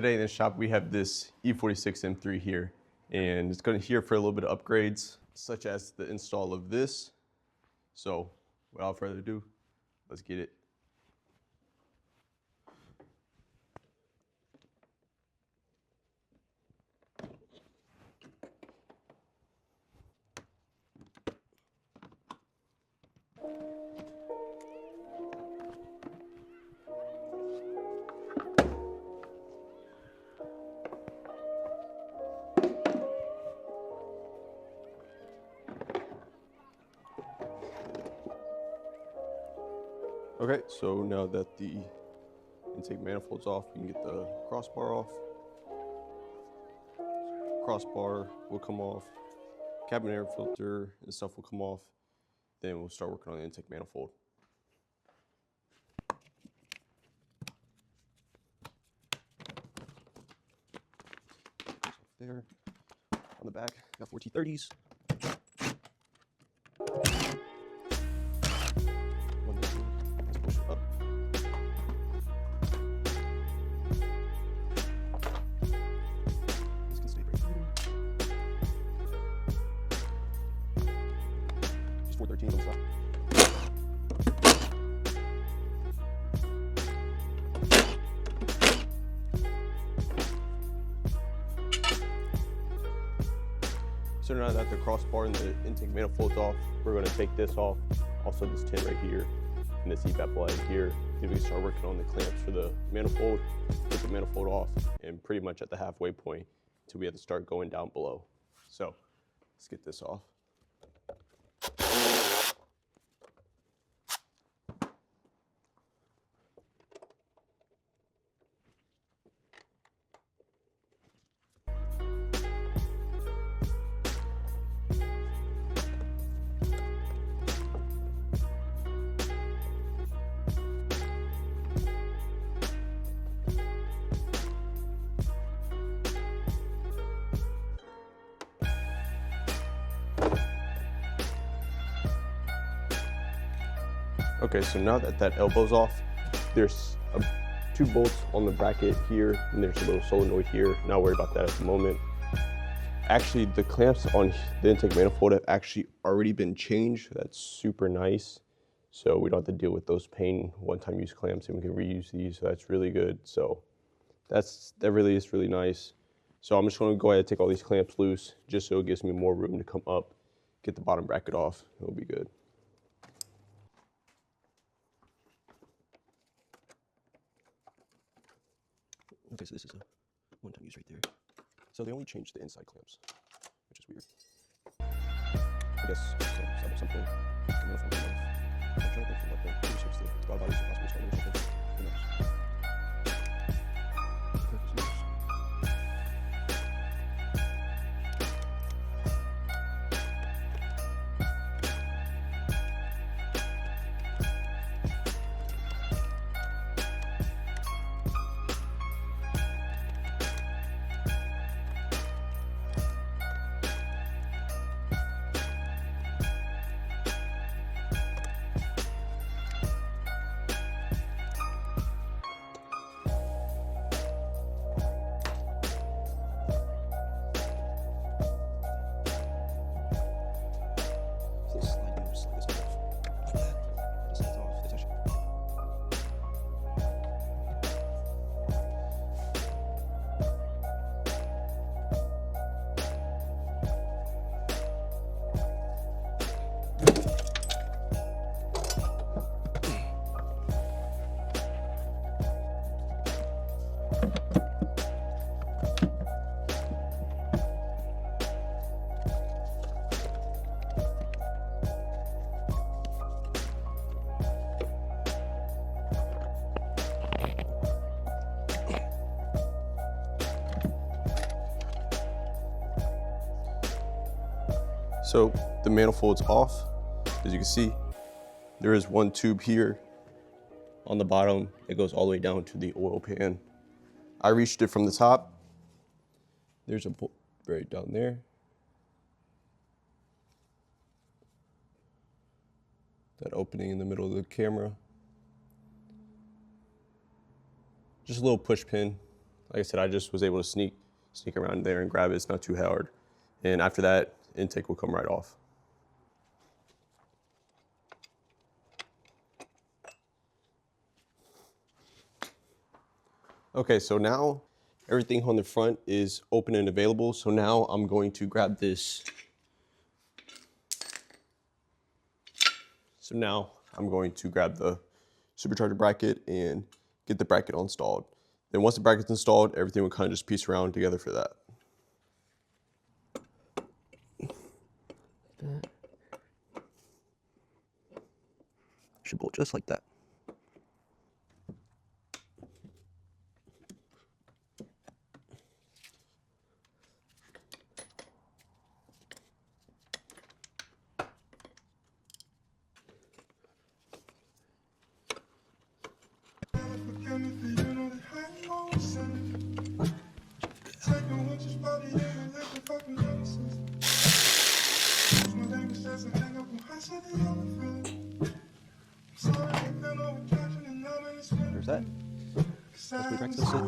today in the shop we have this E46 M3 here, and it's going to here for a little bit of upgrades, such as the install of this. So without further ado, let's get it. Okay, so now that the intake manifold's off, we can get the crossbar off. Crossbar will come off, cabin air filter and stuff will come off. Then we'll start working on the intake manifold. There, on the back, got 4 T30s. Let's push it up. This can stay right here. Just 413 on the side. So now that the crossbar and the intake manifold's off, we're going to take this off, also this tin right here, and this evap line here. Then we can start working on the clamps for the manifold, get the manifold off, and pretty much at the halfway point until we have to start going down below. So let's get this off. Okay, so now that that elbow's off, there's 2 bolts on the bracket here, and there's a little solenoid here. Not worried about that at the moment. Actually, the clamps on the intake manifold have actually already been changed. That's super nice. So we don't have to deal with those pain one-time use clamps, and we can reuse these, so that's really good. So that really is really nice. So I'm just gonna go ahead and take all these clamps loose, just so it gives me more room to come up, get the bottom bracket off. It'll be good. Okay, so this is a one-time use right there. So they only changed the inside clamps, which is weird. I guess at some point, I'm trying to think from like the 360, the bodies are possibly starting or something. Who knows? Okay, so next. So the manifold's off. As you can see, there is one tube here on the bottom. It goes all the way down to the oil pan. I reached it from the top. There's a bolt right down there. That opening in the middle of the camera. Just a little push pin. like I said, I just was able to sneak around there and grab it. It's not too hard. And after that, intake will come right off. Okay, so now everything on the front is open and available. So now I'm going to grab this. So now I'm going to grab the supercharger bracket and get the bracket installed. Then once the bracket's installed, everything will kind of just piece around together for that. Should bolt just like that. There's that. Let's practice it.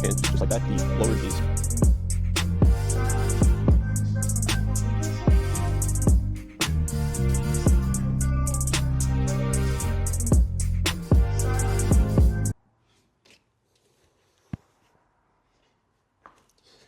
And just like that, he lowered these.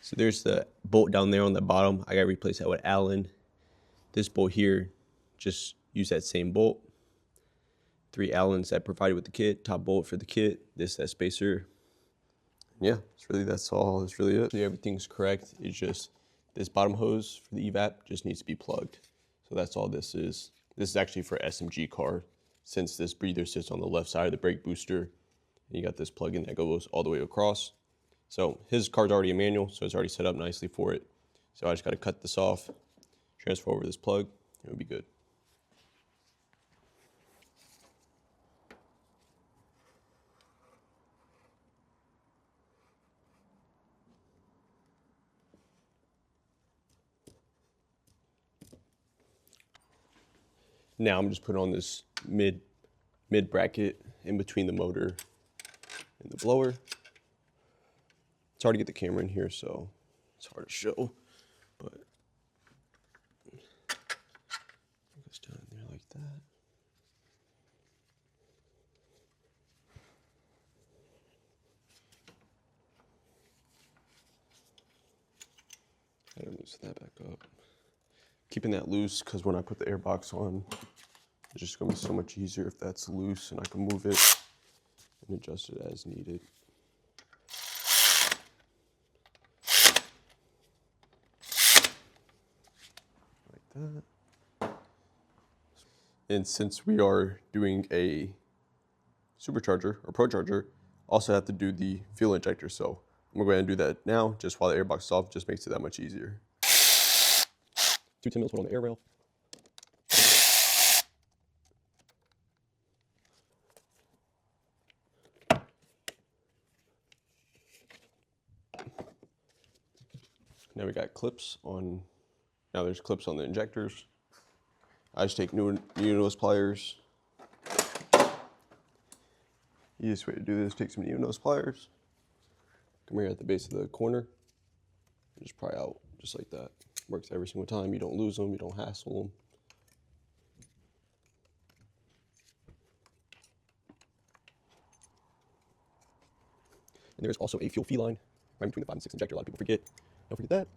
So there's the bolt down there on the bottom. I gotta replace that with Allen. This bolt here, just use that same bolt. 3 Allens that provided with the kit, top bolt for the kit, that spacer. Yeah, that's all. That's really it. Everything's correct. It's just this bottom hose for the evap just needs to be plugged. So that's all this is. This is actually for SMG car, since this breather sits on the left side of the brake booster. And you got this plug-in that goes all the way across. So his car's already a manual, so it's already set up nicely for it. So I just got to cut this off, transfer over this plug, and it'll be good. Now I'm just putting on this mid bracket in between the motor and the blower. It's hard to get the camera in here, so it's hard to show, but it goes down in there like that. I gotta loosen that back up. Keeping that loose because when I put the airbox on, it's just gonna be so much easier if that's loose and I can move it and adjust it as needed. Like that. And since we are doing a supercharger or Procharger, also have to do the fuel injector. So I'm gonna go ahead and do that now, just while the airbox is off, just makes it that much easier. 2 10 mils put on the air rail. Now we got clips on, now there's clips on the injectors. I just take new nose pliers. Easiest way to do this, take some new nose pliers. Come here at the base of the corner. And just pry out just like that. Works every single time. You don't lose them, you don't hassle them. And there's also a fuel fee line right between the 5 and 6 injector. A lot of people forget. Don't forget that.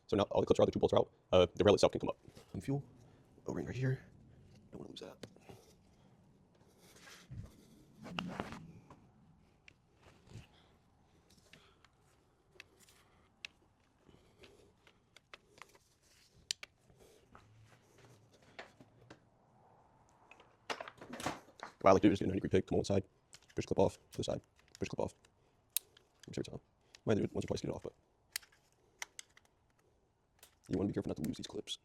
So now all the clips are out, the 2 bolts are out. The rail itself can come up. And fuel, O-ring right here. Don't want to lose that. What I like to do is get a 90-degree pig, come on one side, push the clip off, to the side, push the clip off. Every time. Might do it once or twice to get it off, but you want to be careful not to lose these clips.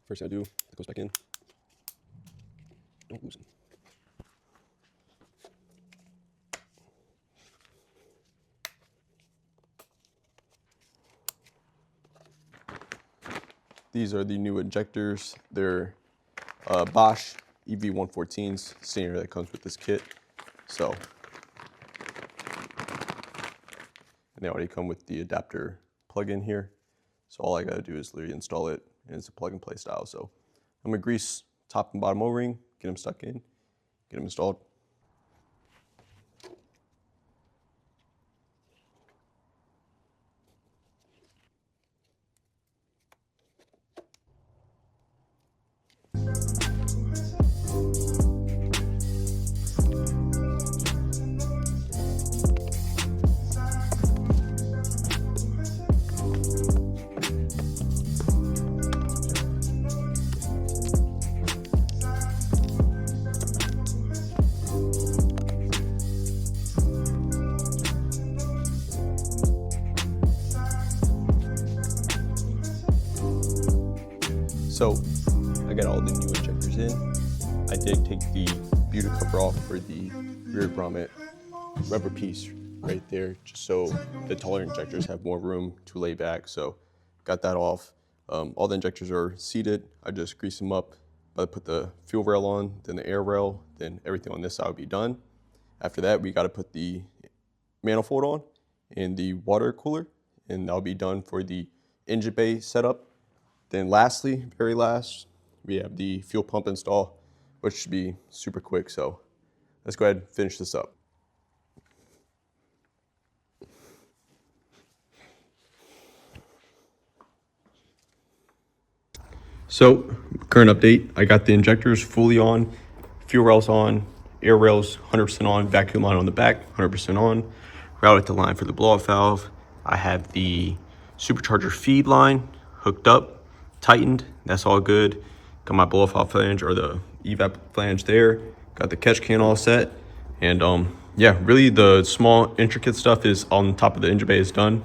First thing I do, it goes back in. Don't lose them. These are the new injectors. They're Bosch EV114s, standard that comes with this kit. So, and they already come with the adapter plug-in here. So all I gotta do is literally install it, and it's a plug-and-play style. So I'm gonna grease top and bottom O-ring, get them stuck in, get them installed. So I got all the new injectors in. I did take the beauty cover off for the rear grommet rubber piece right there, just so the taller injectors have more room to lay back. So got that off. All the injectors are seated. I just grease them up. I put the fuel rail on, then the air rail, then everything on this side will be done. After that, we got to put the manifold on and the water cooler, and that'll be done for the engine bay setup. Then lastly, very last, we have the fuel pump install, which should be super quick. So let's go ahead and finish this up. So current update, I got the injectors fully on, fuel rails on, air rails 100% on, vacuum line on the back 100% on, routed to line for the blow-off valve. I have the supercharger feed line hooked up, tightened, that's all good. Got my blow-off valve flange or the evap flange there. Got the catch can all set. And yeah, really the small intricate stuff is on top of the engine bay is done.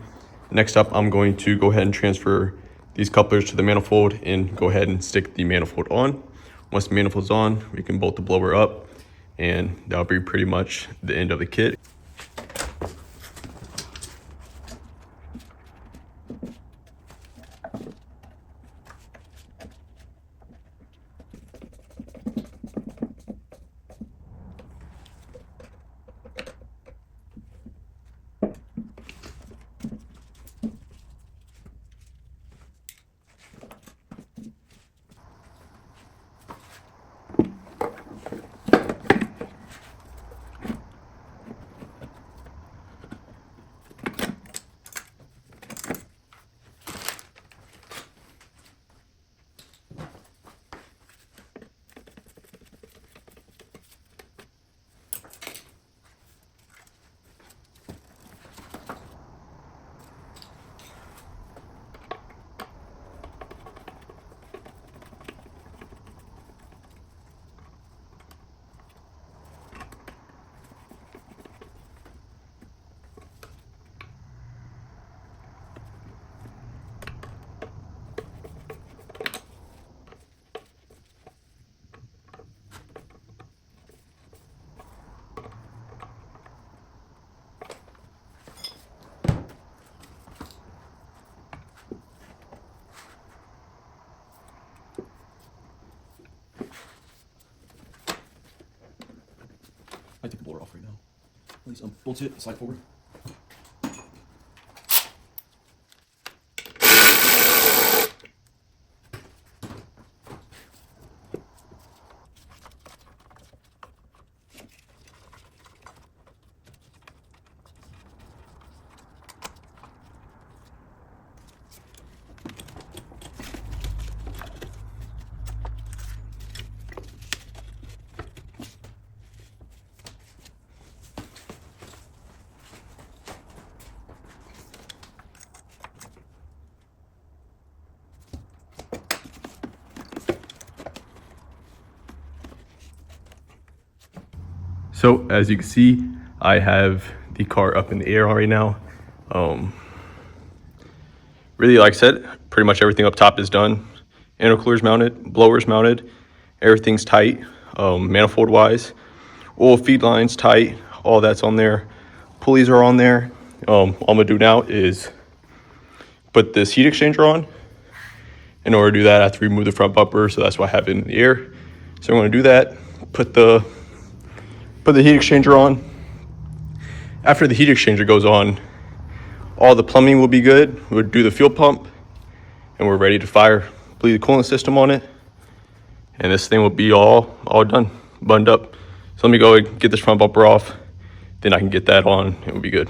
Next up, I'm going to go ahead and transfer these couplers to the manifold and go ahead and stick the manifold on. Once the manifold's on, we can bolt the blower up, and that'll be pretty much the end of the kit. I take the blower off right now. Please bolt it, slide forward. So as you can see, I have the car up in the air right now. Really, like I said, pretty much everything up top is done. Intercooler's mounted, blower's mounted, everything's tight, manifold wise. Oil feed lines tight, all that's on there. Pulleys are on there. All I'm gonna do now is put this heat exchanger on. In order to do that, I have to remove the front bumper, so that's why I have it in the air. So I'm gonna do that, put the heat exchanger on. After the heat exchanger goes on, all the plumbing will be good. We'll do the fuel pump, and we're ready to fire, bleed the coolant system on it, and this thing will be all done, buttoned up. So let me go and get this front bumper off, then I can get that on, and we'll be good.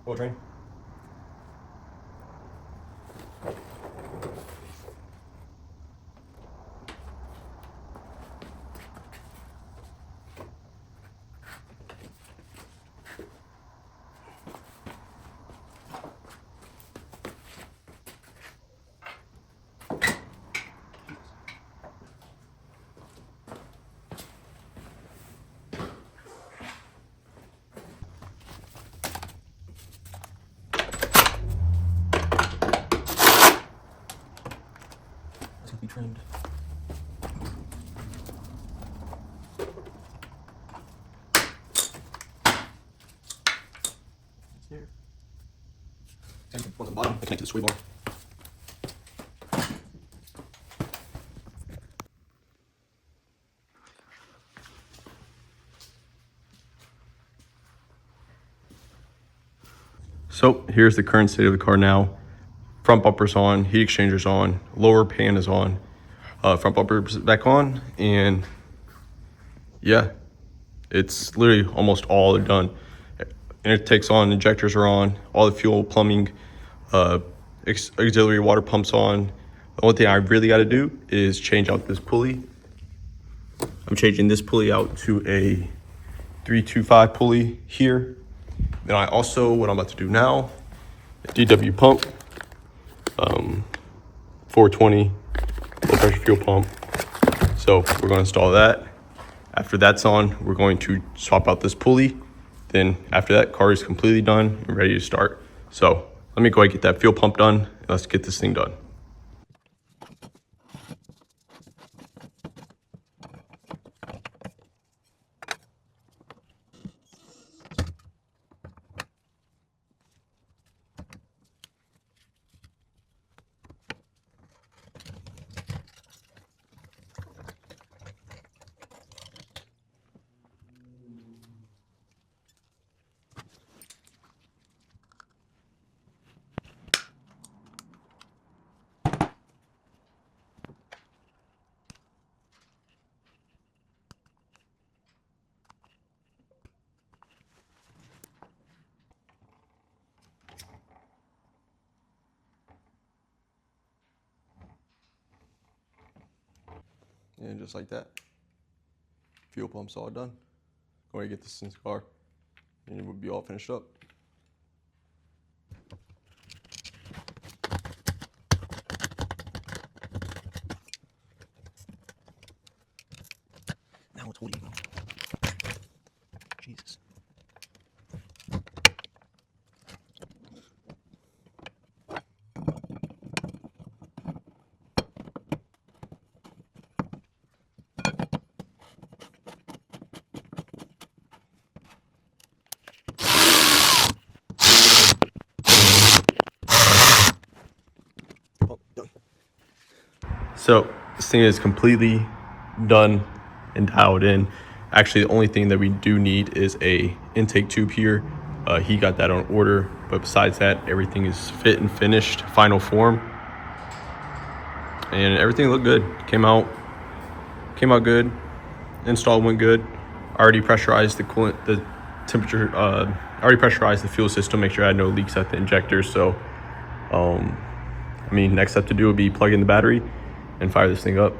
Oil drain. It's gonna be trimmed. There. Same thing, one's on the bottom, I connect to the sway bar. So here's the current state of the car now. Front bumper's on, heat exchanger's on, lower pan is on, front bumper's back on, and yeah, it's literally almost all done. Intake's on, injectors are on, all the fuel, plumbing, auxiliary water pumps on. The only thing I really got to do is change out this pulley. I'm changing this pulley out to a 325 pulley here. Then I also, what I'm about to do now, a DW pump, 420 low pressure fuel pump. So we're going to install that. After that's on, we're going to swap out this pulley. Then after that, car is completely done and ready to start. So let me go ahead and get that fuel pump done, and let's get this thing done. And just like that, fuel pump's all done. Go ahead and get this in the car, and it will be all finished up. Now it's holding. Jesus. So this thing is completely done and dialed in. Actually, the only thing that we do need is a intake tube here. He got that on order, but besides that, everything is fit and finished, final form, and everything looked good. Came out good. Install went good. Already pressurized the coolant, the temperature. Already pressurized the fuel system. Make sure I had no leaks at the injector. So, next step to do would be plug in the battery and fire this thing up.